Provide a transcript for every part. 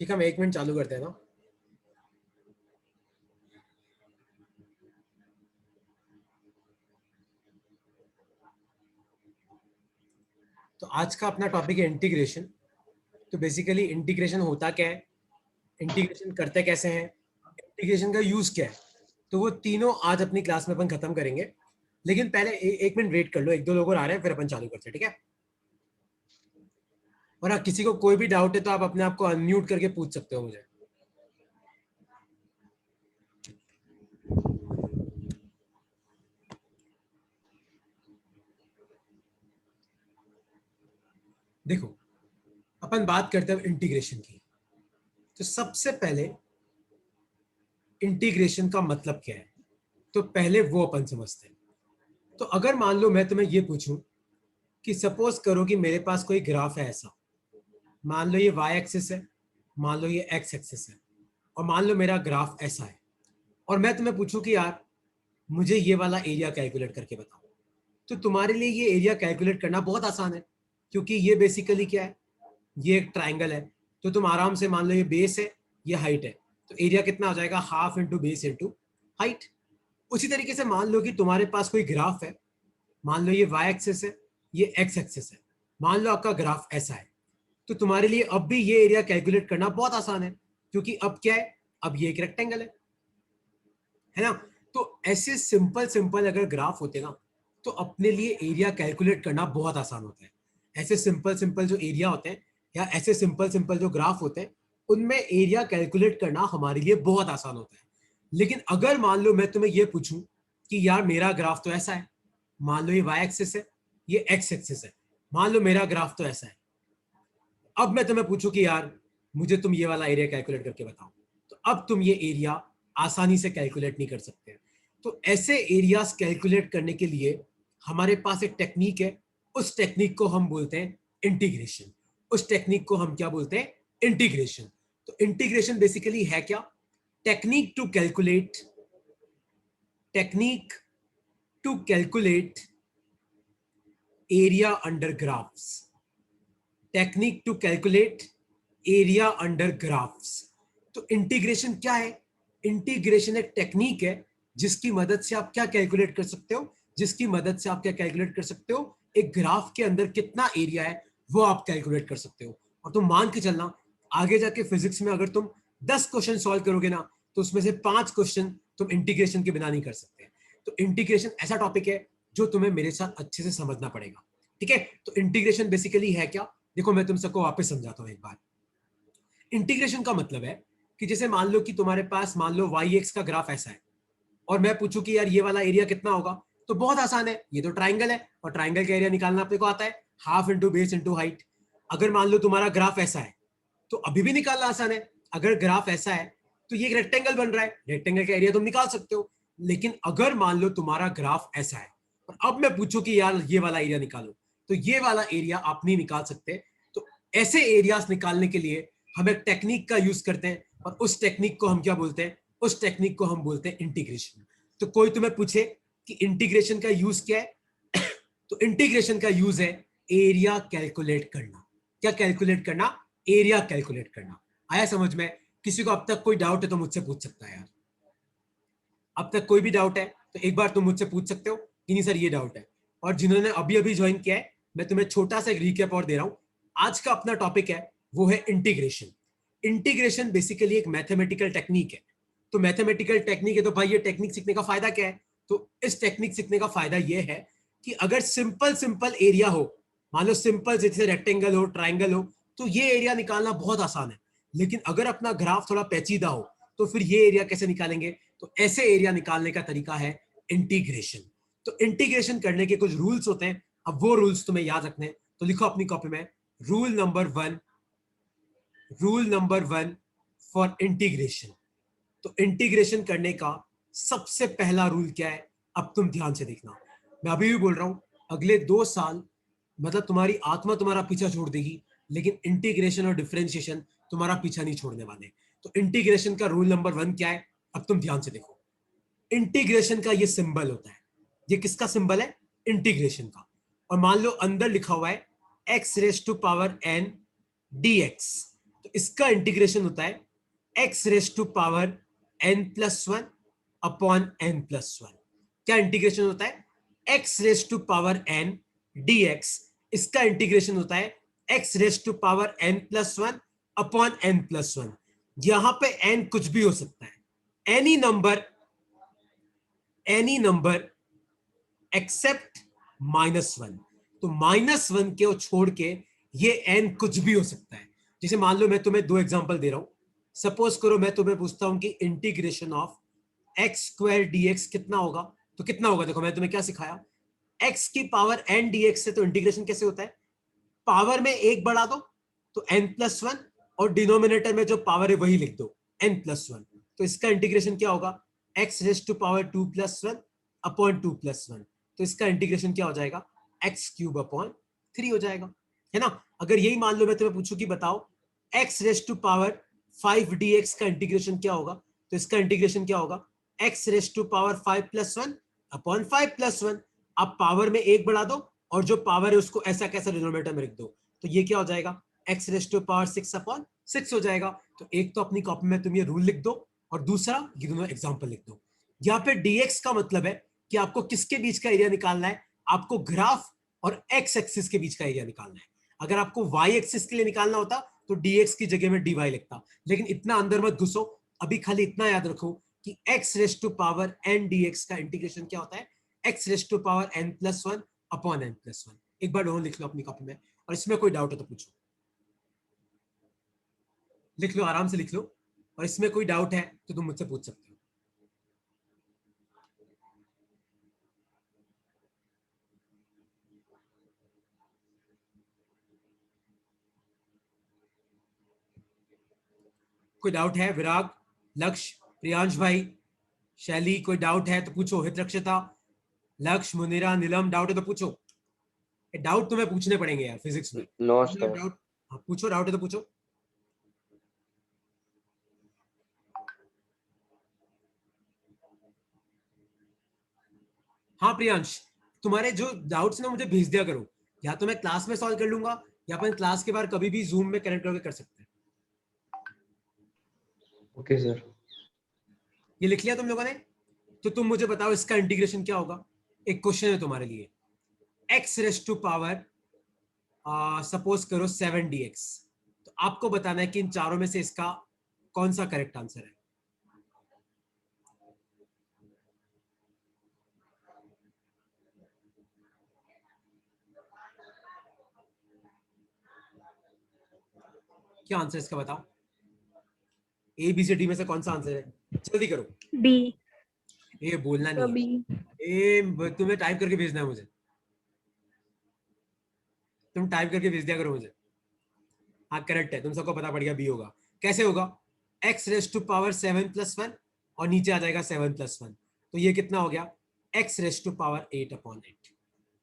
ठीक है, हम 1 मिनट चालू करते हैं ना। तो आज का अपना टॉपिक है इंटीग्रेशन। तो बेसिकली इंटीग्रेशन होता क्या है, इंटीग्रेशन करते कैसे हैं, इंटीग्रेशन का यूज क्या है, तो वो तीनों आज अपनी क्लास में अपन खत्म करेंगे। लेकिन पहले 1 मिनट वेट कर लो, 1-2 लोग और आ रहे हैं, फिर अपन चालू करते हैं, ठीक है। और हाँ, किसी को कोई भी डाउट है तो आप अपने आप को अनम्यूट करके पूछ सकते हो मुझे। देखो, अपन बात करते हैं इंटीग्रेशन की। तो सबसे पहले इंटीग्रेशन का मतलब क्या है, तो पहले वो अपन समझते हैं। तो अगर मान लो मैं तुम्हें ये पूछूं कि सपोज करो कि मेरे पास कोई ग्राफ है ऐसा, मान लो ये वाई एक्सिस है, मान लो ये एक्स एक्सिस है, और मान लो मेरा ग्राफ ऐसा है, और मैं तुम्हें पूछूं कि यार मुझे ये वाला एरिया कैलकुलेट करके बताओ। तो तुम्हारे लिए ये एरिया कैलकुलेट करना बहुत आसान है, क्योंकि ये बेसिकली क्या है, ये एक ट्राइंगल है। तो तुम आराम से मान लो ये बेस है, ये हाइट है, तो एरिया कितना हो जाएगा, half into base into height. उसी तरीके से मान लो कि तुम्हारे पास कोई ग्राफ है, मान लो ये वाई एक्सिस है, ये एक्स एक्सिस है, मान लो आपका ग्राफ ऐसा है। तो तुम्हारे लिए अब भी ये एरिया कैलकुलेट करना बहुत आसान है, क्योंकि अब क्या है, अब ये एक रेक्टेंगल है ना। तो ऐसे सिंपल सिंपल अगर ग्राफ होते ना, तो अपने लिए एरिया कैलकुलेट करना बहुत आसान होता है। ऐसे सिंपल सिंपल जो एरिया होते हैं, या ऐसे सिंपल सिंपल जो ग्राफ होते हैं, उनमें एरिया कैलकुलेट करना हमारे लिए बहुत आसान होता है। लेकिन अगर मान लो मैं तुम्हें ये पूछूं कि यार मेरा ग्राफ तो ऐसा है, मान लो ये वाई एक्सिस है, ये एक्स एक्सिस है, मान लो मेरा ग्राफ तो ऐसा है। अब मैं तुम्हें पूछूं कि यार मुझे तुम ये वाला एरिया कैलकुलेट करके बताओ, तो अब तुम ये एरिया आसानी से कैलकुलेट नहीं कर सकते। तो ऐसे एरियाज कैलकुलेट करने के लिए हमारे पास एक टेक्निक है, उस टेक्निक को हम बोलते हैं इंटीग्रेशन। उस टेक्निक को हम क्या बोलते हैं, इंटीग्रेशन। तो इंटीग्रेशन बेसिकली है क्या, technique to calculate, technique to calculate area under graphs, technique to calculate area under graphs. तो इंटीग्रेशन क्या है, इंटीग्रेशन एक टेक्निक है जिसकी मदद से आप क्या कैलकुलेट कर सकते हो, जिसकी मदद से आप क्या कैलकुलेट कर सकते हो, एक ग्राफ के अंदर कितना एरिया है वो आप कैलकुलेट कर सकते हो। और तुम मान के चलना, आगे जाके फिजिक्स में अगर तुम 10 क्वेश्चन सॉल्व करोगे ना, तो उसमें से 5 क्वेश्चन तुम इंटीग्रेशन के बिना नहीं कर सकते। तो इंटीग्रेशन ऐसा टॉपिक है जो तुम्हें मेरे साथ अच्छे से समझना पड़ेगा, ठीक है। तो इंटीग्रेशन बेसिकली है क्या, देखो मैं तुम सबको वापस समझाता हूं एक बार। इंटीग्रेशन का मतलब है कि जैसे मान लो कि तुम्हारे पास मान लो वाई एक्स का ग्राफ ऐसा है, और मैं पूछूं कि यार ये वाला एरिया कितना होगा, तो बहुत आसान है, ये तो ट्राइंगल है और ट्राइंगल का एरिया निकालना अपने को आता है, half into base into height. अगर मान लो तुम्हारा ग्राफ ऐसा है, तो अभी भी निकालना आसान है। अगर ग्राफ ऐसा है तो ये एक रेक्टेंगल बन रहा है, रेक्टेंगल का एरिया तुम निकाल सकते हो। लेकिन अगर मान लो तुम्हारा ग्राफ ऐसा है, और अब मैं पूछूं कि यार ये वाला एरिया निकालो, तो ये वाला एरिया आप नहीं निकाल सकते। तो ऐसे एरियाज निकालने के लिए हम एक टेक्निक का यूज करते हैं, और उस टेक्निक को हम क्या बोलते हैं, उस टेक्निक को हम बोलते हैं इंटीग्रेशन। तो कोई तुम्हें पूछे कि इंटीग्रेशन का यूज क्या है, तो इंटीग्रेशन का यूज है एरिया कैलकुलेट करना। क्या कैलकुलेट करना, एरिया कैलकुलेट करना। आया समझ में? किसी को अब तक कोई डाउट है तो मुझसे पूछ सकता है यार। अब तक कोई भी डाउट है तो एक बार तुम मुझसे पूछ सकते हो कि नहीं सर ये डाउट है। और जिन्होंने अभी अभी ज्वाइन किया है, मैं तुम्हें छोटा सा एक रिकैप और दे रहा हूं। आज का अपना टॉपिक है वो है इंटीग्रेशन। इंटीग्रेशन बेसिकली एक मैथमेटिकल टेक्निक है। तो मैथमेटिकल टेक्निक है तो भाई ये टेक्निक सीखने का फायदा क्या है, तो इस टेक्निक सीखने का फायदा यह है कि अगर सिंपल सिंपल एरिया हो, मान लो सिंपल जैसे रेक्टेंगल हो, ट्राइंगल हो, तो ये एरिया निकालना बहुत आसान है। लेकिन अगर अपना ग्राफ थोड़ा पेचीदा हो, तो फिर ये एरिया कैसे निकालेंगे, तो ऐसे एरिया निकालने का तरीका है इंटीग्रेशन। तो इंटीग्रेशन करने के कुछ रूल्स होते हैं, अब वो रूल्स तुम्हें याद रखने हैं, तो लिखो अपनी कॉपी में rule number 1, rule number 1 for integration. तो इंटीग्रेशन करने का सबसे पहला रूल क्या है, अब तुम ध्यान से देखना। मैं अभी भी बोल रहा हूं, अगले 2 साल मतलब तुम्हारी आत्मा तुम्हारा पीछा छोड़ देगी, लेकिन इंटीग्रेशन और डिफरेंशिएशन तुम्हारा पीछा नहीं छोड़ने वाले। तो इंटीग्रेशन का रूल नंबर 1 क्या है, अब तुम ध्यान से देखो। इंटीग्रेशन का ये सिंबल होता है, ये किसका सिंबल है, इंटीग्रेशन का। और मान लो अंदर लिखा हुआ है x raise to power n dx। तो तो इसका इंटीग्रेशन होता है x raise to power n+1 upon n+1। क्या इंटीग्रेशन होता है? x raise to power n dx, इसका इंटीग्रेशन होता है x raise to power n+1 upon n+1। यहां पे n कुछ भी हो सकता है, एनी नंबर एक्सेप्ट -1। तो -1 के छोड़ के ये n कुछ भी हो सकता है। जैसे मान लो मैं तुम्हें दो एग्जांपल दे रहा हूं। सपोज करो मैं तुम्हें पूछता हूं कि इंटीग्रेशन ऑफ x² dx कितना होगा, तो कितना होगा? देखो मैं तुम्हें क्या सिखाया, x की पावर n dx से तो इंटीग्रेशन कैसे होता है, पावर में एक बढ़ा दो तो n+1, और डिनोमिनेटर में जो पावर है वही लिख दो n+1। तो इसका इंटीग्रेशन क्या होगा, x raise to power 2+1 upon 2+1। तो इसका इंटीग्रेशन क्या हो जाएगा, x³ अपॉन 3 हो जाएगा, है ना। अगर यही मान लो मैं तुम्हें पूछूं कि बताओ x raise to power 5 dx का इंटीग्रेशन क्या होगा, तो इसका इंटीग्रेशन क्या होगा, x raise to power 5+1 upon 5+1। आप पावर में एक बढ़ा दो और जो पावर है उसको ऐसा कैसा डिनोमिनेटर में लिख दो, तो ये क्या हो जाएगा, x raise to power 6 upon 6 हो जाएगा। तो एक तो अपनी कॉपी में तुम ये रूल लिख दो और दूसरा ये दोनों एग्जांपल लिख दो। यहाँ पे dx का मतलब है कि आपको किसके बीच का एरिया निकालना है, आपको ग्राफ और x एक्सिस के बीच का एरिया निकालना है। अगर आपको y एक्सिस के लिए निकालना होता तो dx की जगह में dy लिखता, लेकिन इतना अंदर मत घुसो, अभी खाली इतना याद रखो कि x raise to power n dx का इंटीग्रेशन क्या होता है, x raise to power n+1 upon n+1। एक बार दोनों लिख लो अपनी कॉपी में, और इसमें कोई डाउट है तो पूछो, लिख लो आराम से लिख लो, और इसमें कोई डाउट है तो तुम मुझसे पूछ सकते हो। कोई डाउट है? विराग, लक्ष्य, प्रियांश भाई, शैली, कोई डाउट है तो पूछो। हितरक्षिता, लक्ष्य, मुनिरा, नीलम, डाउट है तो पूछो। डाउट तुम्हें पूछने पड़ेंगे यार फिजिक्स में। No sir. डाउट, हाँ पूछो, डाउट है तो पूछो। हाँ प्रियांश, तुम्हारे जो डाउट्स ना मुझे भेज दिया करो, या तो मैं क्लास में सॉल्व कर लूंगा या अपन क्लास के बाहर कभी भी जूम में कनेक्ट करके कर सकते हैं। Okay sir. ये लिख लिया तुम लोगों ने? तो तुम मुझे बताओ इसका इंटीग्रेशन क्या होगा। एक क्वेश्चन है तुम्हारे लिए, x raise to power suppose करो 7 dx, तो आपको बताना है कि इन चारों में से इसका कौन सा करेक्ट आंसर है। क्या आंसर इसका बताओ, ए बी सी डी में से कौन सा आंसर है, जल्दी करो। बी। ये बोलना नहीं बी। है, ए तुम्हें टाइप करके भेजना है मुझे, तुम टाइप करके भेज दिया करो मुझे। हाँ करेक्ट है, तुम सबको पता पड़ गया बी होगा। कैसे होगा, x रेस टू पावर 7+1 और नीचे आ जाएगा 7+1, तो ये कितना हो गया, x रेस टू पावर 8/8।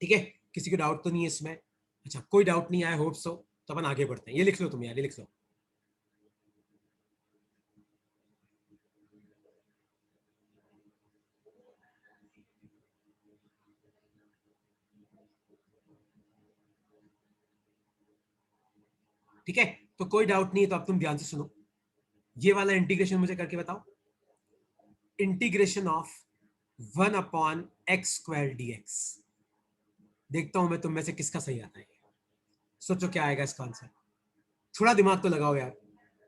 ठीक है, किसी को डाउट तो नहीं है इसमें? अच्छा कोई डाउट नहीं, आई होप सो। तो अपन आगे बढ़ते हैं, ये लिख लो तुम यार, ये लिख लो। ठीक है, तो कोई डाउट नहीं है, तो अब तुम ध्यान से सुनो। ये वाला इंटीग्रेशन मुझे करके बताओ, इंटीग्रेशन ऑफ 1/x² dx। देखता हूं मैं तुम में से किसका सही आता है। सोचो क्या आएगा इसका आंसर, थोड़ा दिमाग तो लगाओ यार।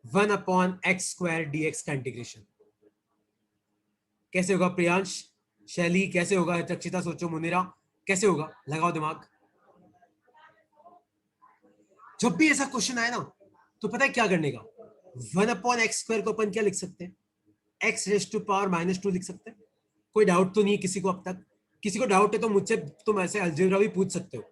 1/x² dx का इंटीग्रेशन कैसे होगा? प्रियांश, शैली कैसे होगा? हितक्षिता सोचो, मुनिरा कैसे होगा, लगाओ दिमाग। जब भी ऐसा क्वेश्चन आए ना तो पता है क्या करने का, 1/x² को अपन क्या लिख सकते हैं, x रेस टू पावर -2 लिख सकते हैं। कोई डाउट तो नहीं है किसी को अब तक? किसी को डाउट है तो मुझसे तुम ऐसे अलजेब्रा भी पूछ सकते हो।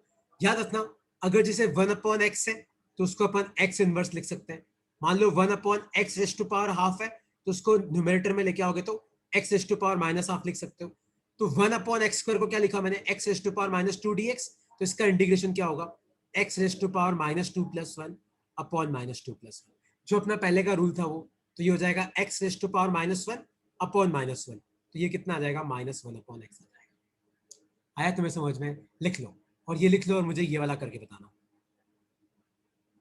याद रखना, अगर जैसे 1/x है तो उसको अपन x इनवर्स लिख सकते हैं। मान लो 1/x raise to power half है तो उसको न्यूमरेटर में लेके आओगे तो x raise to power -half लिख सकते हो। तो 1/x² को क्या लिखा मैंने, x raise to power -2 dx। तो इसका इंटीग्रेशन क्या होगा, x raise to power -2+1 upon -2+1। जो अपना पहले का रूल था वो, तो ये हो जाएगा x raise to power -1 upon -1। तो ये कितना आ जाएगा, -1/x आ जाएगा। आया तुम्हें समझ में? लिख लो, और ये लिख लो और मुझे ये वाला करके बताना,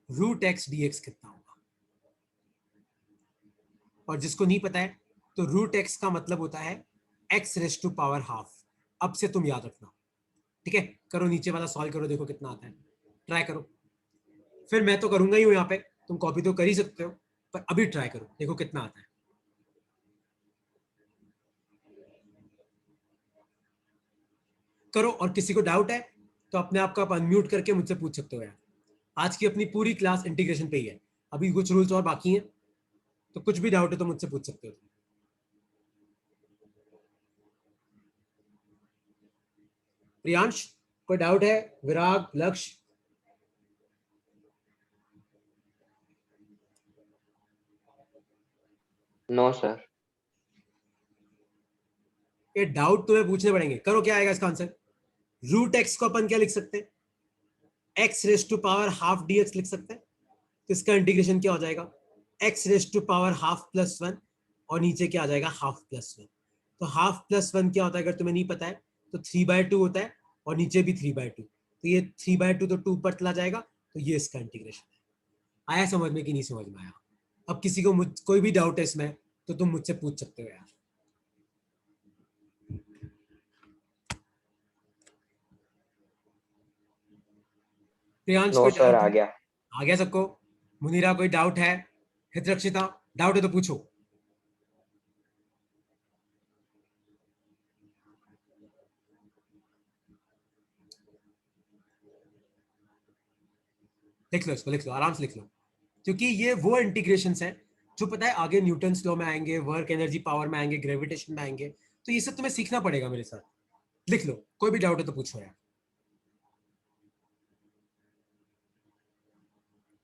√x dx कितना होगा। और जिसको नहीं पता है तो रूट एक्स का मतलब होता है x raise to power half. अब से तुम याद रखना, ठीक है? करो नीचे वाला सॉल्व करो, देखो कितना आता है, ट्राई करो। फिर मैं तो करूंगा ही हूं यहाँ पे, तुम कॉपी तो कर ही सकते हो, पर अभी ट्राई करो, देखो कितना आता है। करो, और किसी को डाउट है तो अपने आप को आप अनम्यूट करके मुझसे पूछ सकते हो यार। आज की अपनी पूरी क्लास इंटीग्रेशन पे ही है, अभी कुछ रूल्स और बाकी हैं, तो कुछ भी डाउट है तो मुझसे पूछ सकते हो। प्रियांश, कोई डाउट है? विराग, लक्ष्य? No sir. ये डाउट तुम्हें पूछने पड़ेंगे। करो, क्या आएगा इसका आंसर? रूट एक्स को अपन क्या लिख सकते हैं? X raise to power half d x लिख सकते हैं। तो इसका इंटीग्रेशन क्या हो जाएगा? X raise to power half plus one, और नीचे क्या आ जाएगा? Half plus one. तो हाफ प्लस वन क्या होता है अगर तुम्हें नहीं पता है? तो 3/2 होता है, और नीचे भी 3/2। तो ये 3/2 तो 2 पर चला जाएगा, तो ये इसका इंटीग्रेशन है। आया समझ में कि नहीं समझ में आया? अब किसी को कोई भी डाउट है इसमें तो तुम मुझसे पूछ सकते हो यार। प्रियांश, नो कोई सर, डाउट आ है? गया। आ गया सबको? मुनीरा, कोई डाउट है? हितरक्षिता, डाउट है तो पूछो। लिख लो इसको, लिख लो, आराम से लिख लो, क्योंकि ये वो इंटीग्रेशन है जो पता है आगे न्यूटन लॉ में आएंगे, वर्क एनर्जी पावर में आएंगे, ग्रेविटेशन में आएंगे, तो ये सब तुम्हें सीखना पड़ेगा मेरे साथ। लिख लो, कोई भी डाउट है तो पूछो यार।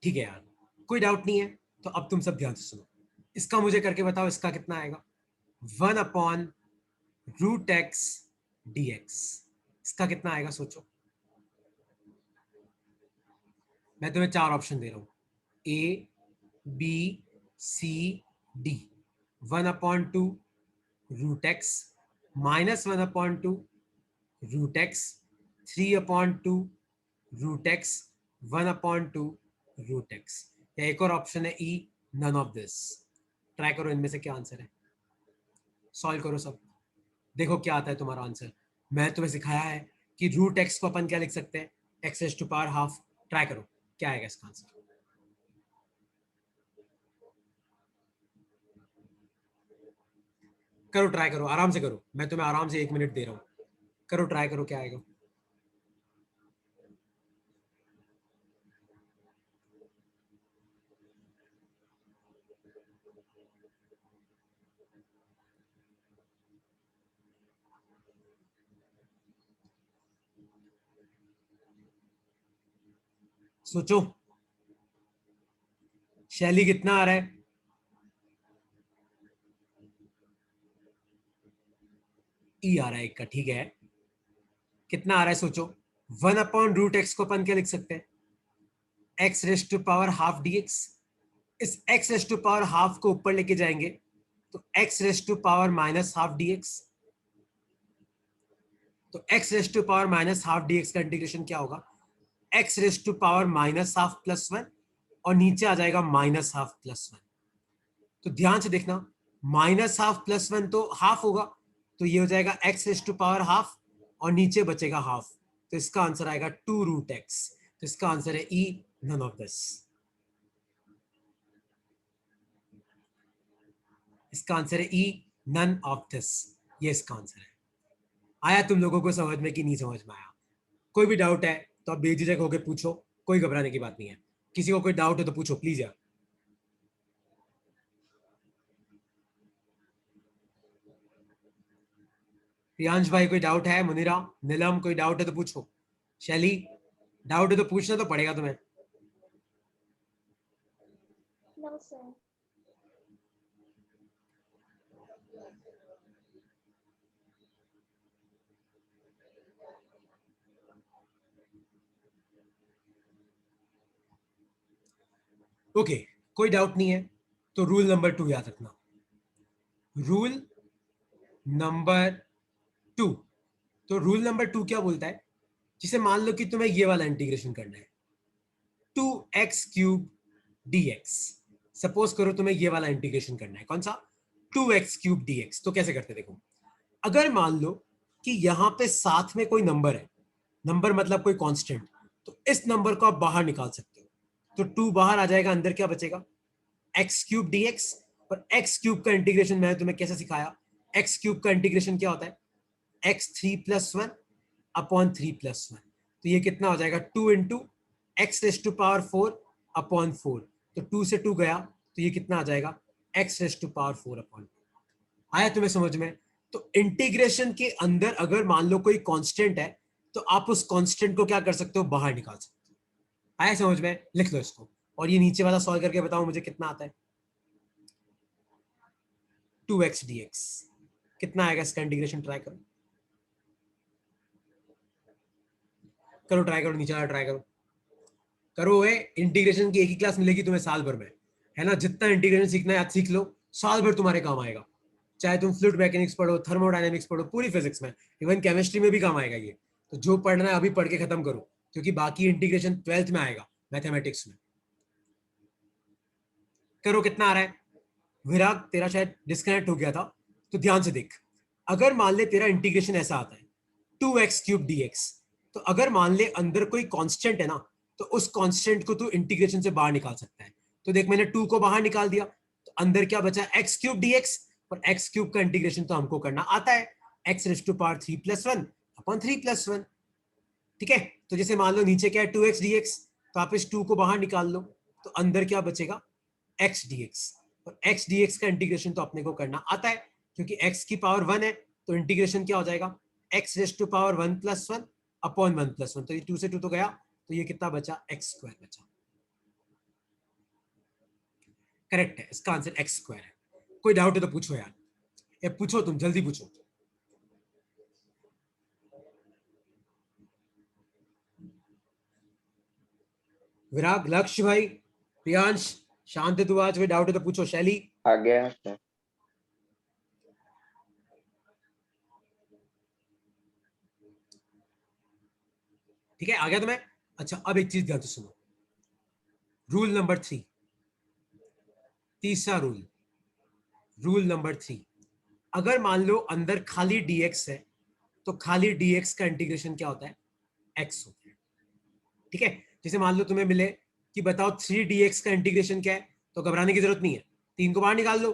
ठीक है यार, कोई डाउट नहीं है तो अब तुम सब ध्यान से सुनो। इसका मुझे करके बताओ, इसका कितना आएगा? 1/√x dx। इसका कितना आएगा सोचो। मैं तुम्हें 4 ऑप्शन दे रहा हूं, ए, B, C, D. 1/2√x, -1/2√x, 3/2√x, 1/2√x, या एक और ऑप्शन है ई, नन ऑफ दिस। ट्राई करो, इनमें से क्या आंसर है, सॉल्व करो सब, देखो क्या आता है तुम्हारा आंसर। मैं तुम्हें सिखाया है कि रूट एक्स को अपन क्या लिख सकते हैं? X raise to power half. Try करो, क्या आएगा इसका आंसर। करो, ट्राई करो, आराम से करो, मैं तुम्हें आराम से 1 मिनट दे रहा हूं। करो, ट्राई करो, क्या आएगा। सोचो, शैली कितना आ रहा है? ई आ रहा है एक का, ठीक है। कितना आ रहा है सोचो। 1/√x को अपन क्या लिख सकते हैं? X raise to power half d x. इस x raise to power half को ऊपर लेके जाएंगे तो x raise to power minus half d x. तो x raise to power minus half d x का इंटीग्रेशन क्या होगा? X raise to power minus half plus one, और नीचे आ जाएगा माइनस हाफ प्लस वन। तो ध्यान से देखना, माइनस हाफ प्लस वन तो हाफ होगा, तो ये हो जाएगा x raise to power half, और नीचे बचेगा हाफ। तो इसका आंसर आएगा 2√x। तो इसका आंसर है ई, नन ऑफ दिस। इसका आंसर है ई, नन ऑफ दिस। ये इसका आंसर है। आया तुम लोगों को समझ में कि नहीं समझ में आया? कोई भी डाउट है तो आप बेझिझक होकर पूछो, कोई घबराने की बात नहीं है। किसी को कोई डाउट है तो पूछो प्लीज यार। प्रियांश भाई, कोई डाउट है? मुनिरा, नीलम, कोई डाउट है तो पूछो। शैली, डाउट है तो पूछना तो पड़ेगा तुम्हें। No, sir. ओके, कोई डाउट नहीं है तो रूल नंबर 2 याद रखना। रूल नंबर 2, तो रूल नंबर 2 क्या बोलता है? जिसे मान लो कि तुम्हें ये वाला इंटीग्रेशन करना है, 2x³ dx। सपोज करो तुम्हें ये वाला इंटीग्रेशन करना है, कौन सा, 2x³ dx। तो कैसे करते देखो, अगर मान लो कि यहां पे साथ में कोई नंबर है, नंबर मतलब कोई कांस्टेंट, तो इस नंबर को आप बाहर निकाल सकते हो। तो 2 बाहर आ जाएगा, अंदर क्या बचेगा, x³ dx। और x³ का इंटीग्रेशन मैंने तुम्हें कैसे सिखाया, x³ का इंटीग्रेशन क्या होता है, x3+1 अपॉन 3+1। तो ये कितना हो जाएगा, 2 इंटू x⁴/4। तो 2 से 2 गया, तो ये कितना आ जाएगा, x⁴/4। आया तुम्हें समझ में। तो इंटीग्रेशन के अंदर अगर मान लो कोई कांस्टेंट है, तो आप उस कांस्टेंट को क्या कर सकते हो, बाहर निकाल सकते हो। आया समझ में, लिख लो इसको। और ये नीचे वाला सॉल्व करके बताओ मुझे कितना आता है, 2x dx कितना आएगा, इसका इंटीग्रेशन ट्राई करो, करो ट्राई करो, नीचे वाला ट्राई करो, करो। है इंटीग्रेशन की एक ही क्लास मिलेगी तुम्हें साल भर में, है ना। जितना इंटीग्रेशन सीखना है आज सीख लो, साल भर तुम्हारे काम आएगा। चाहे तुम फ्लूइड मैकेनिक्स पढ़ो, थर्मोडायनेमिक्स पढ़ो, पूरी फिजिक्स में, इवन केमिस्ट्री में भी काम आएगा ये। तो जो पढ़ना है अभी पढ़ के खत्म करो, क्योंकि बाकी इंटीग्रेशन 12th में आएगा, मैथमेटिक्स में। करो, कितना आ रहा है। विराग तेरा शायद डिस्कनेक्ट हो गया था, तो ध्यान से देख। अगर मान ले तेरा इंटीग्रेशन ऐसा आता है, 2x³ dx। तो अगर मान ले अंदर कोई कांस्टेंट है ना, तो उस कांस्टेंट को तू इंटीग्रेशन से बाहर निकाल सकता है। तो देख, मैंने 2 को बाहर निकाल दिया, तो अंदर क्या बचा, x³ dx। और x³ का इंटीग्रेशन तो हमको करना आता है, x⁴3+1 अपॉन 3+1। ठीक है। तो जैसे मान लो नीचे क्या है, 2x dx, तो आप इस 2 को बाहर निकाल लो, तो अंदर क्या बचेगा, x dx। और x dx का इंटीग्रेशन तो अपने को करना आता है, क्योंकि x की पावर 1 है, तो इंटीग्रेशन क्या हो जाएगा, x⁴1+1 अपॉन 1+1। तो ये 2 से 2 तो गया, तो ये कितना बचा, x² बचा। करेक्ट है, इसका आंसर x² है। कोई डाउट है तो पूछो यार, ये पूछो, तुम जल्दी पूछो। विराग, लक्ष्य भाई, प्रियांश, शांत है तू आज, कोई डाउट है तो पूछो। शैली, आ गया सर। ठीक है, आ गया तुम्हें। अच्छा, अब एक चीज ध्यान से सुनो, रूल नंबर 3, तीसरा रूल, रूल नंबर 3। अगर मान लो अंदर खाली dx है, तो खाली dx का इंटीग्रेशन क्या होता है, x होता है। ठीक है। जैसे मान लो तुम्हें मिले कि बताओ 3dx का इंटीग्रेशन क्या है, तो घबराने की जरूरत नहीं है, 3 को बाहर निकाल लो,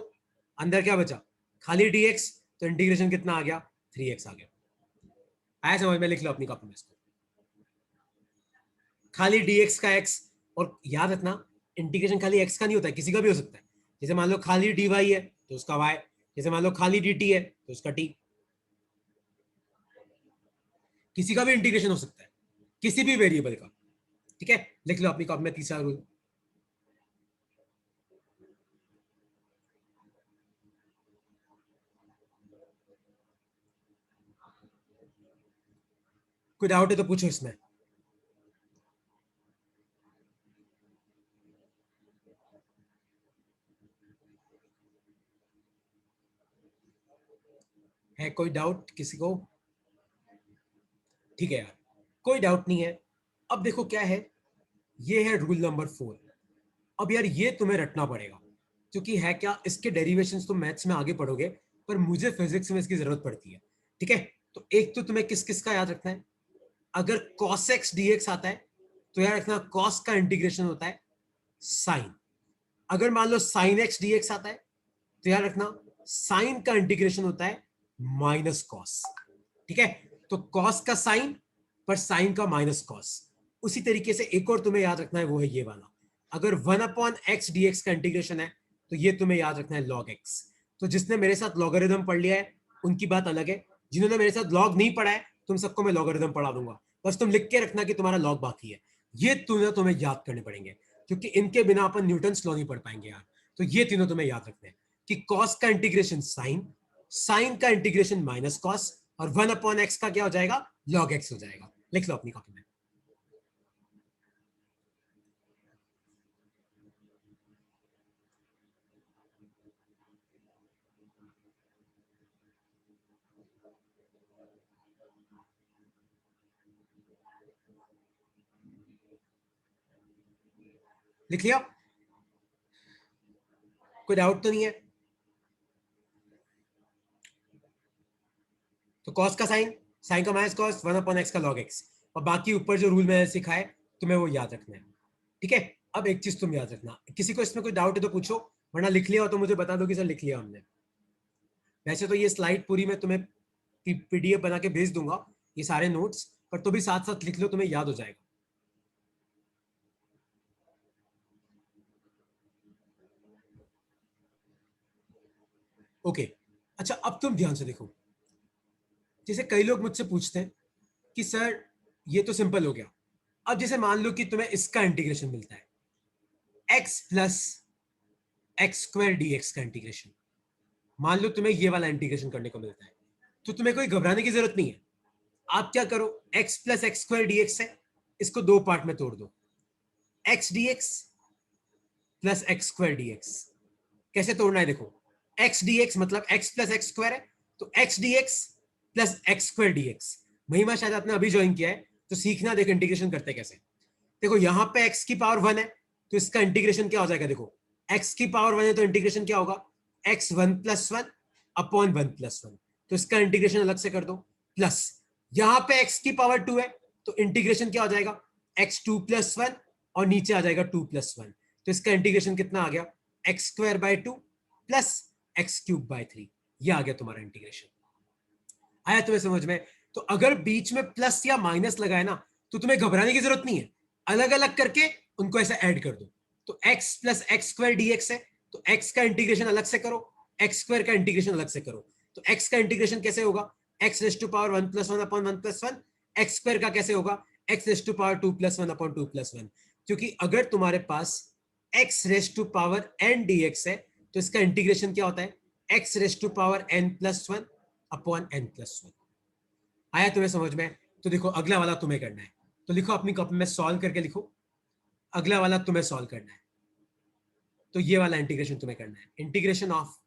अंदर क्या बचा, खाली dx। तो इंटीग्रेशन कितना आ गया, 3x आ गया। आया समझ में, लिख लो अपनी कॉपी में इसको, खाली dx का x। और याद रखना, इंटीग्रेशन खाली x का नहीं होता है, किसी का भी हो सकता है। जैसे मान लो खाली dy है, तो उसका y। जैसे मान लो खाली dt है, तो उसका t। किसी का भी इंटीग्रेशन हो सकता है, किसी भी वेरिएबल का। ठीक है, लिख लो अपनी कॉपी में तीसरा रूल। कोई डाउट है तो पूछो इसमें। है कोई डाउट किसी को, ठीक है यार, कोई डाउट नहीं है। अब देखो क्या है, ये है रूल नंबर 4। अब यार ये तुम्हें रटना पड़ेगा, क्योंकि है क्या, इसके डेरिवेशंस तो मैथ्स में आगे पढ़ोगे, पर मुझे फिजिक्स में इसकी जरूरत पड़ती है। ठीक है। तो एक तो तुम्हें किस किस का याद रखना है, अगर cos x dx आता है, तो याद रखना cos का इंटीग्रेशन होता है साइन। अगर मान लो sin x dx आता है, तो याद रखना साइन का इंटीग्रेशन होता है माइनस कॉस। ठीक है। तो कॉस का साइन, पर साइन का माइनस कॉस। उसी तरीके से एक और तुम्हें याद रखना है, वो है ये वाला, अगर 1/x dx का इंटीग्रेशन है, तो ये तुम्हें याद रखना है log x। तो जिसने मेरे साथ लॉगरिथम पढ़ लिया है उनकी बात अलग है, जिन्होंने मेरे साथ लॉग नहीं पढ़ा है, तुम सबको मैं लॉगरिथम पढ़ा दूंगा। बस तुम लिख के रखना कि तुम्हारा लॉग बाकी है। ये तुम्हें याद करने पड़ेंगे, क्योंकि इनके बिना अपन न्यूटन्स लॉ नहीं पढ़ पाएंगे यार। तो ये तीनों तुम्हें याद रखने हैं कि कॉस का इंटीग्रेशन साइन, साइन का इंटीग्रेशन माइनस कॉस, और 1/x का क्या हो जाएगा, log x हो जाएगा। लिख लो अपनी कॉपी में। लिख लिया। कोई डाउट तो नहीं है? तो कॉस का साइन, साइन का माइनस कॉस, 1/x का log x, और बाकी ऊपर जो रूल मैंने सिखाए तुम्हें वो याद रखना है। ठीक है, अब एक चीज तुम याद रखना, किसी को इसमें कोई डाउट है तो पूछो, वरना लिख लिया हो तो मुझे बता दो कि सर लिख लिया हमने। वैसे तो ये स्लाइड पूरी मैं तुम्हें पीडीएफ बना के भेज दूंगा, ये सारे नोट्स, पर तो भी साथ साथ लिख लो, तुम्हें याद हो जाएगा। ओके, अच्छा अब तुम ध्यान से देखो, जैसे कई लोग मुझसे पूछते हैं कि सर ये तो सिंपल हो गया, अब जैसे मान लो कि तुम्हें इसका इंटीग्रेशन मिलता है, x plus x square D x का इंटीग्रेशन, मान लो तुम्हें ये वाला इंटीग्रेशन करने को मिलता है, तो तुम्हें कोई घबराने की जरूरत नहीं है। आप क्या करो, x plus x square D x है, इसको दो पार्ट में तोड़ दो, x D x plus x square D x. कैसे तोड़ना है देखो, एक्स डी एक्स मतलब एक्स प्लस एक्स स्क्वायर है, तो x D x plus x square D x. महिमा शायद आपने अभी ज्वाइन किया है तो सीखना, देखो इंटीग्रेशन करते कैसे। देखो यहाँ पे x की पावर 1 है, तो इसका इंटीग्रेशन क्या हो जाएगा, देखो x की पावर 1 है तो इंटीग्रेशन क्या होगा, x1 + 1 अपॉन 1 + 1, तो इसका इंटीग्रेशन अलग से कर दो, प्लस यहाँ पे x की पावर 2 है तो इंटीग्रेशन क्या हो जाएगा, x2 + 1 और नीचे आ जाएगा 2 + 1, तो इसका इंटीग्रेशन कितना आ गया, x²/2 प्लस x³/3, ये आ गया तुम्हारा इंटीग्रेशन। आया तुम्हें समझ में? तो अगर बीच में प्लस या माइनस लगाए ना तो तुम्हें घबराने की जरूरत नहीं है, अलग अलग करके उनको ऐसे ऐड कर दो। तो x प्लस x² dx है, तो x का इंटीग्रेशन अलग से करो, x² का इंटीग्रेशन अलग से करो। तो x का इंटीग्रेशन कैसे होगा, x⁻1 + 1 अपॉन 1 + 1, x² का कैसे होगा, x⁻2 + 1 अपॉन 2 + 1, क्योंकि अगर तुम्हारे पास x⁻n dx है तो इसका इंटीग्रेशन क्या होता है, x⁻n + 1 अपॉन n + 1। आया तुम्हें समझ में? तो देखो अगला वाला तुम्हें करना है, तो लिखो अपनी कॉपी में सॉल्व करके लिखो, अगला वाला तुम्हें सॉल्व करना है। तो ये वाला इंटीग्रेशन तुम्हें करना है, integration of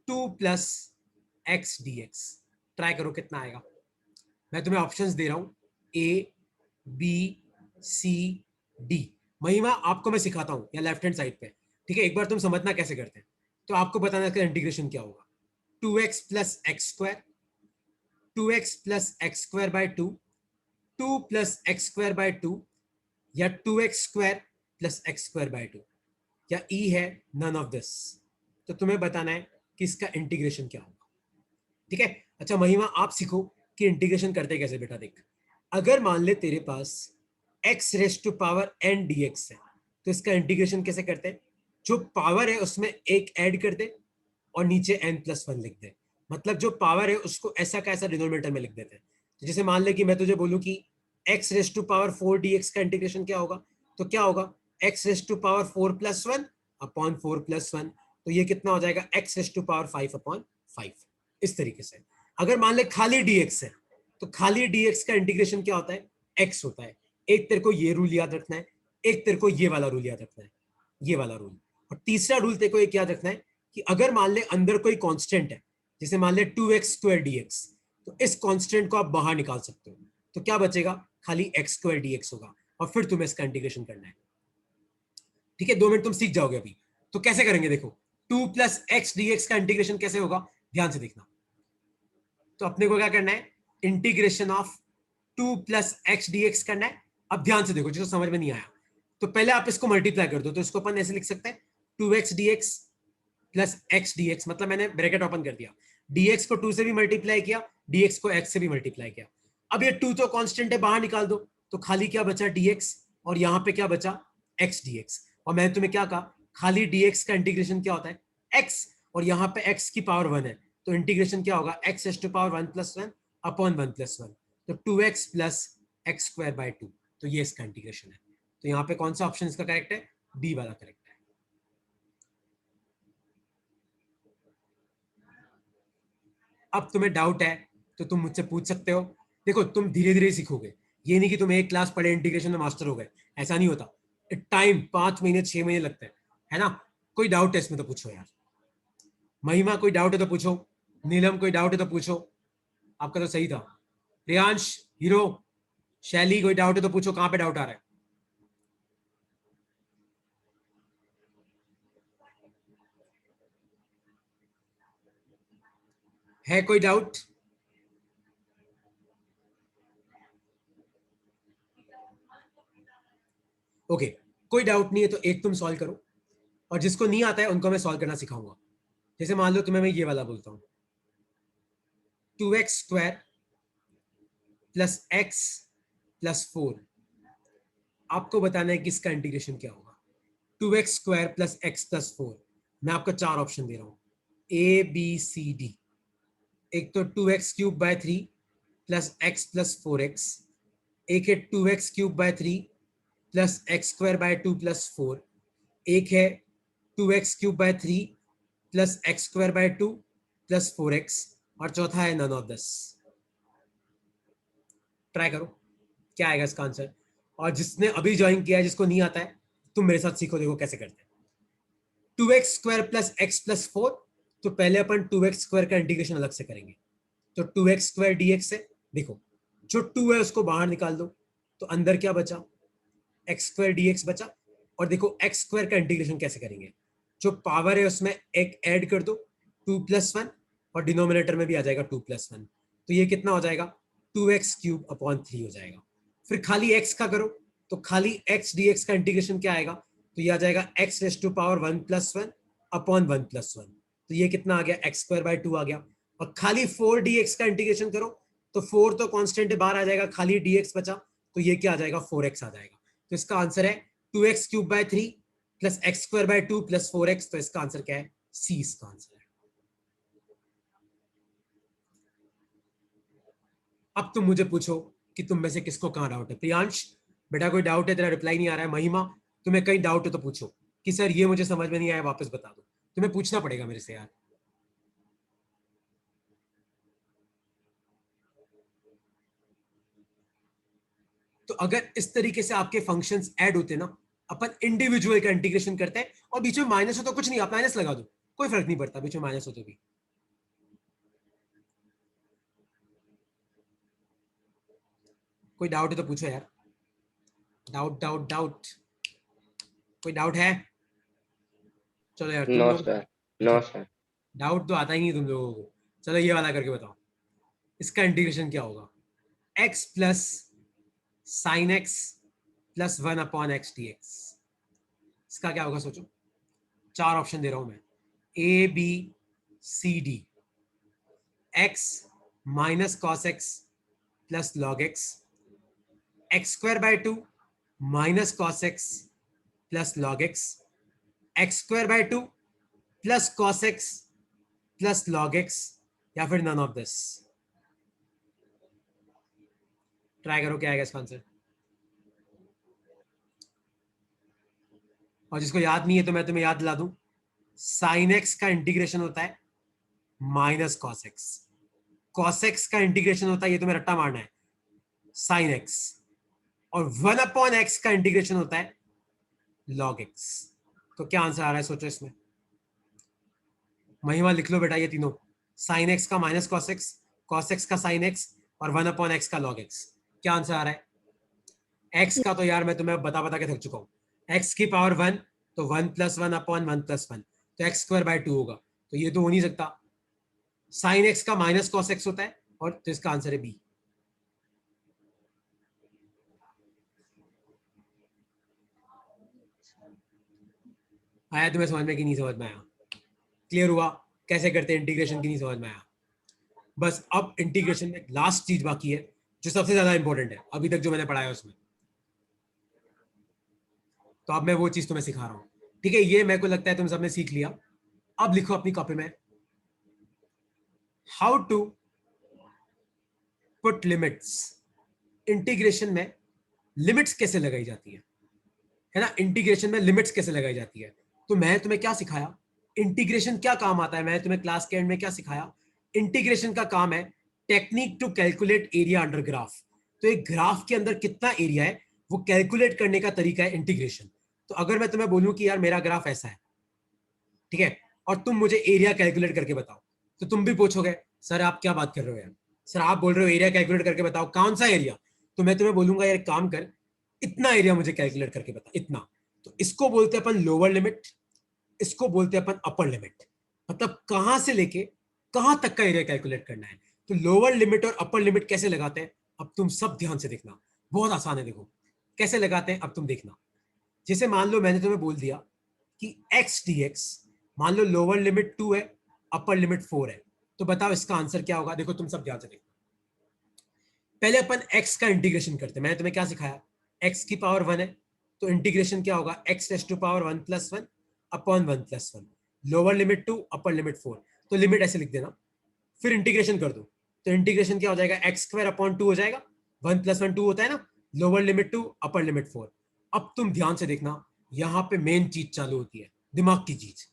2 + x dx। Try करो कितना आएगा, मैं तुम्हें ऑप्शंस दे रहा हूं, ए बी सी डी। महिमा आपको मैं सिखाता हूं या लेफ्ट हैंड साइड पे, ठीक है, एक बार तुम समझना कैसे करते हैं, तो आपको बताना इसका इंटीग्रेशन क्या होगा, 2x + x², 2x + x²/2, 2 + x²/2 या 2x² + x²/2, या ई है नन ऑफ दिस। तो तुम्हें बताना है कि इसका इंटीग्रेशन क्या होगा। ठीक है, अच्छा महिमा आप सीखो कि इंटीग्रेशन करते कैसे बेटा। देख, अगर मान ले तेरे पास x⁻n dx है तो इसका इंटीग्रेशन कैसे करते हैं, जो पावर है उसमें एक ऐड कर दे और नीचे n+1 लिख दे, मतलब जो पावर है उसको ऐसा का ऐसा डिनोमिनेटर में लिख देते हैं। तो जैसे मान ले कि मैं तुझे बोलूं कि x⁻4 dx का इंटीग्रेशन क्या होगा, तो क्या होगा, x⁻4 + 1 अपॉन 4 + 1, तो ये कितना हो जाएगा, x�5 अपॉन 5। इस तरीके से अगर मान ले खाली dx है तो खाली dx का इंटीग्रेशन क्या होता है, x होता है। एक तेरे को ये रूल याद रखना है, एक तेरे को ये वाला रूल याद रखना है, ये वाला रूल, और तीसरा रूल तेरे को एक याद रखना है कि अगर मान ले अंदर कोई कांस्टेंट है, जैसे मान ले 2x² dx, तो इस कांस्टेंट को आप बाहर निकाल सकते हो, तो क्या बचेगा, खाली x² dx होगा, और फिर तुम्हें इसका इंटीग्रेशन करना है। ठीक है, 2 मिनट तुम सीख जाओगे अभी। तो कैसे करेंगे देखो, 2 + x dx का इंटीग्रेशन कैसे होगा, ध्यान से देखना। तो अपने को क्या करना है, इंटीग्रेशन ऑफ 2 + x dx करना है। अब ध्यान से देखो, जिसको समझ में नहीं आया तो पहले आप इसको मल्टीप्लाई कर दो, तो इसको अपन ऐसे लिख सकते हैं 2x dx + x dx, मतलब मैंने ब्रैकेट ओपन कर दिया, dx को 2 से भी मल्टीप्लाई किया, dx को x से भी मल्टीप्लाई किया। अब ये 2 तो कांस्टेंट है, बाहर निकाल दो, तो खाली क्या बचा, dx, और यहाँ पे क्या बचा, x dx। और मैंने तुम्हें क्या कहा, खाली dx का इंटीग्रेशन क्या होता है, x, और यहाँ पे x की पावर 1 है, तो इंटीग्रेशन क्या होगा, x⁻1 + 1 अपॉन 1 + 1, तो 2x + x²/2, तो ये इसका इंटीग्रेशन है। तो यहाँ पे कौन सा ऑप्शन इसका करेक्ट है, बी वाला करेक्ट है। अब तुम्हें डाउट है तो तुम मुझसे पूछ सकते हो। देखो तुम धीरे धीरे सीखोगे, ये नहीं कि तुम एक क्लास पढ़े इंटीग्रेशन में मास्टर हो गए, ऐसा नहीं होता। टाइम 5 महीने 6 महीने लगते हैं, है ना। कोई डाउट है इसमें तो पूछो यार। महिमा कोई डाउट है तो पूछो, नीलम कोई डाउट है तो पूछो, आपका तो सही था। प्रियांश, हीरो, शैली कोई डाउट है तो पूछो, कहां पे डाउट आ रहा है। है कोई डाउट? ओके, कोई डाउट नहीं है तो एक तुम सॉल्व करो, और जिसको नहीं आता है उनको मैं सॉल्व करना सिखाऊंगा। जैसे मान लो तुम्हें मैं ये वाला बोलता हूँ, 2x² प्लस x प्लस 4, आपको बताना है कि इसका इंटीग्रेशन क्या होगा। 2x² प्लस x प्लस 4, मैं आपको 4 ऑप्शन दे रहा हूँ, ए बी सी डी। एक तो 2x³ bye 3 plus x plus 4x, एक है 2x³ bye 3 plus x² by 2 plus 4, एक है 2x³ bye 3 plus x² by 2 plus 4x, और चौथा है नन ऑफ दिस। ट्राई करो क्या आएगा इसका आंसर। और जिसने अभी ज्वाइन किया है, जिसको नहीं आता है, तुम मेरे साथ सीखो, देखो कैसे करते हैं। 2x² प्लस x प्लस 4, तो पहले अपन 2x² का इंटीग्रेशन अलग से करेंगे। तो 2x² dx है, देखो जो 2 है उसको बाहर निकाल दो, तो अंदर क्या बचा, x² dx बचा। और देखो x² का इंटीग्रेशन कैसे करेंगे, जो पावर है उसमें एक ऐड कर दो, 2 प्लस 1, और डिनोमिनेटर में भी आ जाएगा 2 प्लस 1, तो ये कितना हो जाएगा, 2x³ अपॉन 3 हो जाएगा। फिर खाली x का करो, तो खाली x dx का इंटीग्रेशन क्या आएगा, तो ये आ जाएगा x raise to power 1 plus 1 upon 1 plus 1, तो ये कितना आ गया, x² बाय 2 आ गया। और खाली 4 dx का इंटीग्रेशन करो, तो 4 तो कांस्टेंट बाहर आ जाएगा, खाली dx बचा, तो ये क्या आ जाएगा, 4x आ जाएगा। तो इसका आंसर है 2x³ bye 3 plus x² by 2 plus 4x, तो इसका आंसर क्या है, सी इसका आंसर है। अब तुम मुझे पूछो कि तुम में से किसको कहां डाउट है। प्रियांश बेटा कोई डाउट है, तेरा रिप्लाई नहीं आ रहा है। महिमा तुम्हें कहीं डाउट है तो पूछो कि सर ये मुझे समझ में नहीं आया, वापस बता दो। तुम्हें पूछना पड़ेगा मेरे से यार। तो अगर इस तरीके से आपके फंक्शंस ऐड होते ना, अपन इंडिविजुअल का इंटीग्रेशन करते हैं, और बीच में माइनस हो तो कुछ नहीं, आप माइनस लगा दो, कोई फर्क नहीं पड़ता, बीच में माइनस हो तो भी। कोई डाउट है तो पूछो यार, डाउट डाउट डाउट, कोई डाउट है? चलो यार तुम नो लोग, सर, अच्छा नो सर। डाउट तो आता ही नहीं तुम लोगों को। चलो ये वाला करके बताओ, इसका इंटीग्रेशन क्या होगा, x plus sine x plus 1 upon x D x, इसका क्या होगा सोचो। 4 ऑप्शन दे रहा हूं मैं, A B C D. x minus cos x plus log x, x² by 2 minus cos x plus log x, x² by 2 plus cos x plus log x, या फिर none of this. Try करो क्या आएगा इसका answer. और जिसको याद नहीं है तो मैं तुम्हें याद दिला दूं, साइन एक्स का इंटीग्रेशन होता है minus cos x, cos x का इंटीग्रेशन होता है, ये तुम्हें रट्टा मारना है, साइन एक्स, और 1 अपॉन एक्स का इंटीग्रेशन होता है लॉग एक्स। तो क्या आंसर आ रहा है सोचो इसमें। महिमा लिख लो बेटा ये तीनों, साइन एक्स का माइनस कॉस एक्स का साइन एक्स, और 1 अपॉन एक्स का लॉग एक्स। क्या आंसर आ रहा है? एक्स का तो यार मैं तुम्हें बता बता के थक चुका हूं, एक्स की पावर 1, तो 1 प्लस 1 अपॉन 1 प्लस 1, तो x² बाय 2 होगा, तो ये तो हो नहीं सकता। साइन एक्स का माइनस कॉस एक्स होता है, और तो इसका आंसर है बी। आया तुम्हें समझ में कि नहीं समझ में आया? क्लियर हुआ कैसे करते हैं इंटीग्रेशन की नहीं समझ में आया? बस अब इंटीग्रेशन में लास्ट चीज बाकी है जो सबसे ज्यादा इंपॉर्टेंट है अभी तक जो मैंने पढ़ाया उसमें, तो अब मैं वो चीज तुम्हें सिखा रहा हूं। ठीक है, ये मेरे को लगता है तुम सबने सीख लिया। अब लिखो अपनी कॉपी में, how to put limits. Integration में लिमिट्स कैसे लगाई जाती है ना, इंटीग्रेशन में लिमिट्स कैसे लगाई जाती है। तो मैं तुम्हें क्या सिखाया, इंटीग्रेशन क्या काम आता है, मैंने तुम्हें क्लास के एंड में क्या सिखाया, इंटीग्रेशन का काम है technique to calculate area under graph. तो एक ग्राफ के अंदर कितना एरिया है वो कैलकुलेट करने का तरीका है इंटीग्रेशन। तो अगर मैं तुम्हें बोलूं कि यार मेरा ग्राफ ऐसा है, ठीक है, और तुम मुझे एरिया कैलकुलेट करके बताओ, तो तुम भी पूछोगे सर आप क्या बात कर रहे हो यार, सर आप बोल रहे हो एरिया कैलकुलेट करके बताओ, कौन सा एरिया। तो मैं तुम्हें बोलूंगा यार काम कर, इतना एरिया मुझे कैलकुलेट करके बता, इतना। तो इसको बोलते हैं अपन लोअर लिमिट, इसको बोलते हैं अपन अपर लिमिट। मतलब कहां से लेके कहां तक का एरिया कैलकुलेट करना है। तो लोअर लिमिट और अपर लिमिट कैसे लगाते हैं अब तुम सब ध्यान से देखना, बहुत आसान है। देखो कैसे लगाते हैं अब तुम देखना। जैसे मान लो मैंने तुम्हें बोल दिया कि x dx, मान लो लोअर लिमिट 2 है, अपर लिमिट 4 है, तो बताओ इसका आंसर क्या होगा। देखो तुम सब ध्यान से देखो, पहले अपन x का इंटीग्रेशन करते हैं। मैंने तुम्हें क्या सिखाया, x की पावर 1 है, तो इंटीग्रेशन क्या होगा, x raise to power 1 plus 1 upon 1 plus 1, lower limit 2 upper limit 4, तो लिमिट ऐसे लिख देना, फिर इंटीग्रेशन कर दो, तो इंटीग्रेशन क्या हो जाएगा, एक्स स्क्वायर अपॉन 2 हो जाएगा, 1 प्लस 1 2 होता है ना, लोअर लिमिट 2 अपर लिमिट 4। अब तुम ध्यान से देखना, यहां पे मेन चीज चालू होती है, दिमाग की चीज।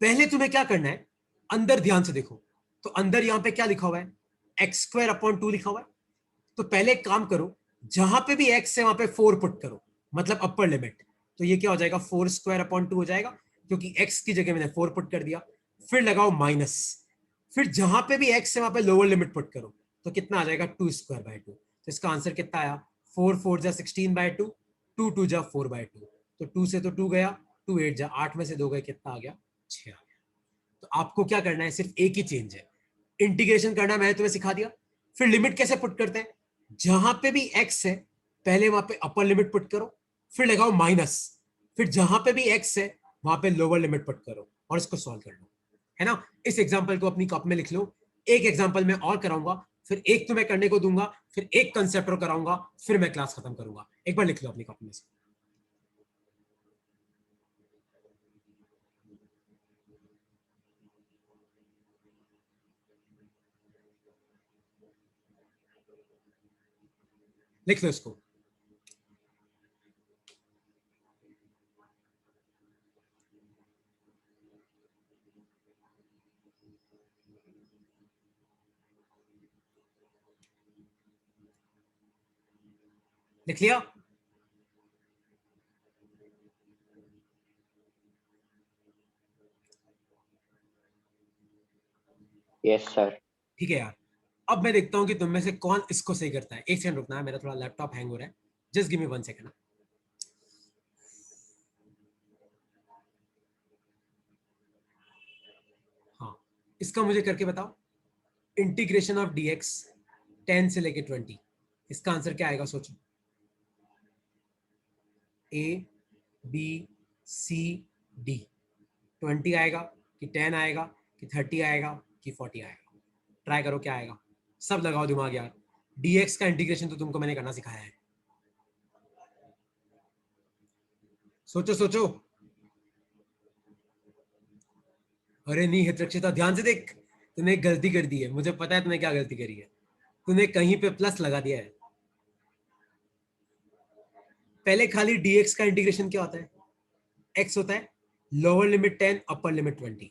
पहले तुम्हें क्या करना है, अंदर ध्यान से देखो, तो अंदर यहां पे क्या लिखा हुआ है, एक्स स्क्वायर अपॉन 2 लिखा हुआ है। तो पहले एक काम करो, जहां पे भी एक्स है वहां पे 4 पुट करो, मतलब अपर लिमिट, तो ये क्या हो जाएगा, 4 स्क्वायर अपॉन 2 हो जाएगा, क्योंकि एक्स की जगह मैंने 4 पुट कर दिया। फिर लगाओ माइनस, फिर जहां पे भी एक्स है वहां पे लोअर लिमिट पुट करो, तो कितना आ जाएगा, 2 स्क्वायर बाय 2। तो इसका आंसर कितना आया, 4 4 जा 16 बाय 2, 2 2 जा 4 बाय 2, तो 2 से तो 2 गया, 2 8 जा 8 में से 2 गए, कितना आ गया, 6 आ गया। तो आपको क्या करना है, सिर्फ एक ही चेंज है, इंटीग्रेशन करना मैंने तुम्हें सिखा दिया। फिर लिमिट कैसे पुट करते हैं, जहां पे भी एक्स है पहले वहां पे अपर लिमिट पुट करो, फिर लगाओ माइनस, फिर जहां पे भी एक्स है वहां पे लोअर लिमिट पुट करो और इसको सॉल्व कर लो, है ना। इस एग्जांपल को अपनी कॉपी में लिख लो, एक एग्जांपल मैं और कराऊंगा, फिर एक तुम्हें करने को दूंगा, फिर एक कंसेप्ट और कराऊंगा, फिर मैं क्लास खत्म करूंगा। एक बार लिख लो अपनी कॉपी में से। लिख लो इसको। लिख लिया, यस सर। ठीक है यार। अब मैं देखता हूं कि तुम में से कौन इसको सही करता है। एक सेकंड रुकना है, मेरा थोड़ा लैपटॉप हैंग हो रहा है, जस्ट गिव मी 1 सेकंड। हाँ, इसका मुझे करके बताओ, इंटीग्रेशन ऑफ dx 10 से लेके 20, इसका आंसर क्या आएगा, सोचो। ए बी सी डी, 20 आएगा कि 10 आएगा कि 30 आएगा कि 40 आएगा, ट्राई करो क्या आएगा, सब लगाओ दिमाग यार। dx का इंटीग्रेशन तो तुमको मैंने करना सिखाया है, सोचो सोचो। अरे नहीं हितरक्षिता, ध्यान से देख, तूने एक गलती कर दी है, मुझे पता है तूने क्या गलती करी है, तूने कहीं पे प्लस लगा दिया है। पहले खाली dx का इंटीग्रेशन क्या होता है, x होता है, लोअर लिमिट 10 अपर लिमिट 20,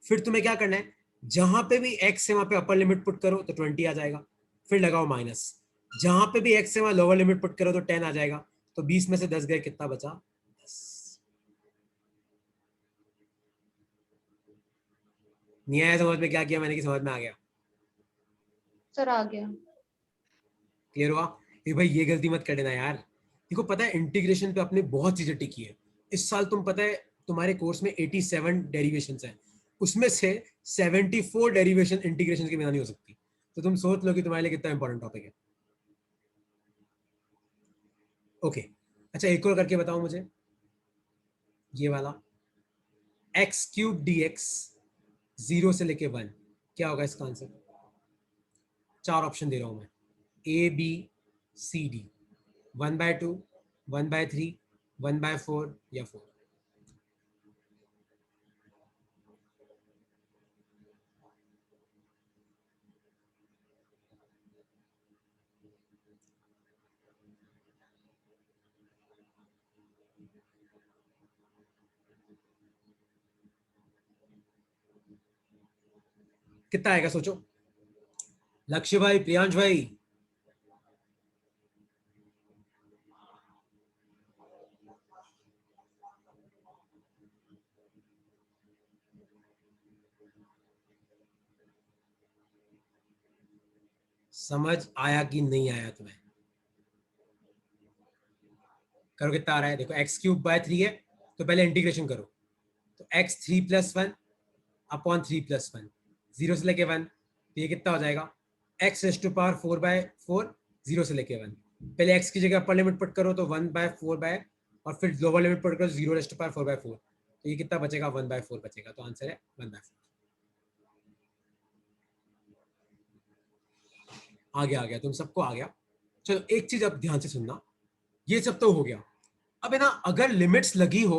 फिर तुम्हें क्या करना है, जहां पे भी x है वहां पे अपर लिमिट पुट करो तो 20 आ जाएगा, फिर लगाओ माइनस, जहां पे भी x है वहां लोअर लिमिट पुट करो तो 10 आ जाएगा, तो 20 में से 10 गए, कितना बचा, 10। नहीं आया समझ में क्या किया मैंने, कि समझ में आ गया, सर आ गया। क्लियर हुआ। ये भाई ये गलती मत कर देना यार। देखो पता है इंटीग्रेशन पे आपने बहुत चीजें टिकी है इस साल, तुम पता है तुम्हारे कोर्स में 87 डेरिवेशंस हैं, उसमें से 74 डेरिवेशन इंटीग्रेशन के बिना नहीं हो सकती, तो तुम सोच लो कि तुम्हारे लिए कितना इंपॉर्टेंट टॉपिक है। ओके, अच्छा एक और करके बताओ मुझे, ये वाला एक्स क्यूब डी एक्स 0 से लेके 1, क्या होगा इसका आंसर। 4 ऑप्शन दे रहा हूं मैं, ए बी सी डी, 1/2, 1/3, 1/4 या 4। कितना आएगा सोचो, लक्ष्य भाई, प्रियांश भाई। समझ आया कि नहीं आया तुम्हें, करो कितना आ रहा है, देखो एक्स क्यूब बाय 3 है, तो पहले इंटीग्रेशन करो, तो एक्स 3 + 1 अपॉन 3 + 1, 0 से लेके 1, तो ये कितना हो जाएगा x रेस्ट टू पावर 4/4, 0 से लेके 1। पहले x की जगह अपर लिमिट पुट करो तो 1/4 और फिर लोअर लिमिट पुट करो 0 रेस्ट टू पावर 4/4, तो ये कितना बचेगा 1/4 बचेगा, तो आंसर है 1/4। आ गया तुम सबको आ गया। चलो एक चीज अब ध्यान से सुनना, ये सब तो हो गया। अब है ना, अगर लिमिट्स लगी हो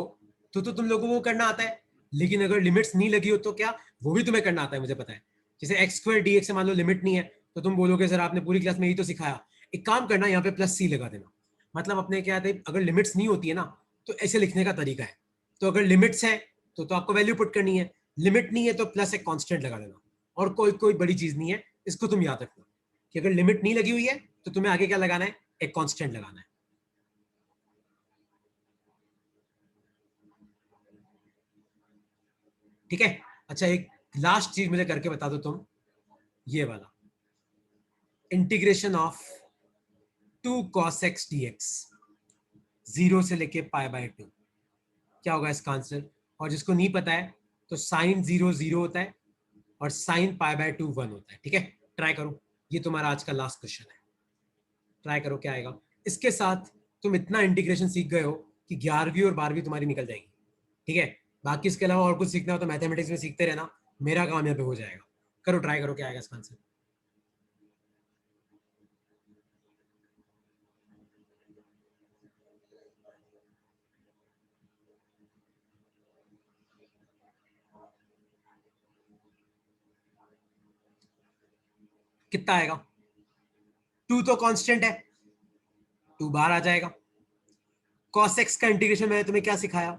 तो तुम लोगों को करना आता है, लेकिन अगर लिमिट्स नहीं लगी हो तो क्या, वो भी तुम्हें करना आता है, मुझे पता है। जैसे x² dx से मान लो लिमिट नहीं है, तो तुम बोलोगे सर आपने पूरी क्लास में यही तो सिखाया। एक काम करना, यहाँ पे +c लगा देना, मतलब अपने क्या है, अगर लिमिट्स नहीं होती है ना तो ऐसे लिखने का तरीका है। तो अगर लिमिट्स है तो आपको वैल्यू पुट करनी है, लिमिट नहीं है तो प्लस एक कांस्टेंट लगा देना, और कोई कोई बड़ी चीज नहीं है, इसको तुम याद रखना कि अगर लिमिट नहीं लगी हुई है तो तुम्हें आगे क्या लगाना है, एक कांस्टेंट लगाना है। ठीक है। अच्छा एक लास्ट चीज मुझे करके बता दो तुम, ये वाला integration of 2 cos x dx 0 से लेके π/2, क्या होगा इसका आंसर। और जिसको नहीं पता है तो sin 0 0 होता है और sin π/2 1 होता है। ठीक है, ट्राई करो, ये तुम्हारा आज का लास्ट क्वेश्चन है, ट्राई करो क्या आएगा। इसके साथ तुम इतना इंटीग्रेशन सीख गए हो कि 11वीं और 12वीं तुम्हारी निकल जाएगी। ठीक है, बाकी इसके अलावा और कुछ सीखना हो तो मैथमेटिक्स में सीखते रहना, मेरा काम यहाँ पे हो जाएगा। करो, ट्राई करो क्या आएगा इसका आंसर। कितना आएगा, 2 तो कांस्टेंट है, 2 बाहर आ जाएगा। cos x का इंटीग्रेशन मैंने तुम्हें क्या सिखाया,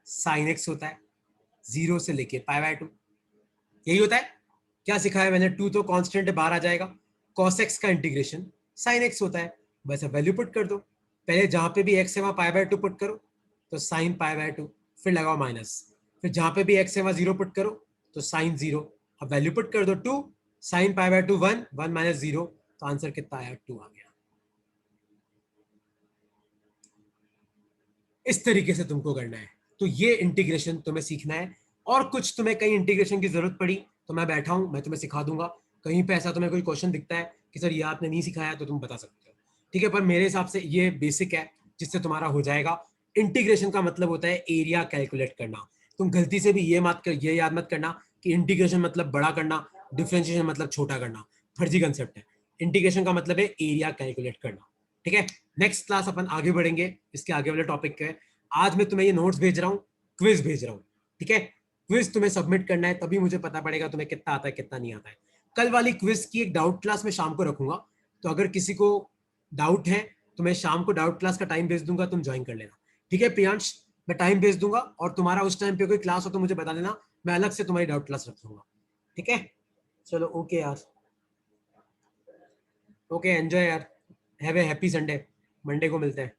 sin x होता है 0 से लेके π/2, यही होता है। क्या सिखाया मैंने, 2 तो कांस्टेंट है, बाहर आ जाएगा। cos x का इंटीग्रेशन sin x होता है, बस वैल्यू पुट कर दो, पहले जहां पे भी x है वहां π/2 पुट करो तो sin π/2, फिर लगाओ माइनस, फिर जहां पे भी x है वहां 0 पुट करो तो sin 0, अब वैल्यू पुट कर दो 2, sin π/2 1, 1 माइनस 0, तो आंसर कितना आया, 2 आ गया। इस तरीके से तुमको करना है, तो ये इंटीग्रेशन तुम्हें सीखना है। और कुछ तुम्हें कहीं इंटीग्रेशन की जरूरत पड़ी तो मैं बैठा हूं, मैं तुम्हें सिखा दूंगा। कहीं पे ऐसा तुम्हें कोई क्वेश्चन दिखता है कि सर ये आपने नहीं सिखाया, तो तुम बता सकते हो। ठीक है, पर मेरे हिसाब से ये बेसिक है जिससे तुम्हारा हो जाएगा। इंटीग्रेशन का मतलब होता है एरिया कैलकुलेट करना। तुम गलती से भी ये याद मत करना कि इंटीग्रेशन मतलब बड़ा करना, डिफरेंशिएशन मतलब छोटा करना, फर्जी कंसेप्ट है। इंटीग्रेशन का मतलब है एरिया कैलकुलेट करना। ठीक है, नेक्स्ट क्लास अपन आगे बढ़ेंगे इसके आगे वाले टॉपिक के। आज मैं तुम्हें ये नोट्स भेज रहा हूँ, क्विज भेज रहा हूँ। ठीक है, क्विज तुम्हें सबमिट करना है, तभी मुझे पता पड़ेगा तुम्हें कितना आता है कितना नहीं आता है। कल वाली क्विज की एक डाउट क्लास में शाम को रखूंगा, तो अगर किसी को डाउट है तो मैं शाम को डाउट क्लास का टाइम भेज दूंगा, तुम ज्वाइन कर लेना। ठीक है प्रियांश, मैं टाइम भेज दूंगा, और तुम्हारा उस टाइम पे कोई क्लास हो तो मुझे बता देना, मैं अलग से तुम्हारी डाउट क्लास रख लूंगा। ठीक है, चलो ओके यार, ओके एंजॉय यार, have a happy Sunday, Monday को मिलते हैं।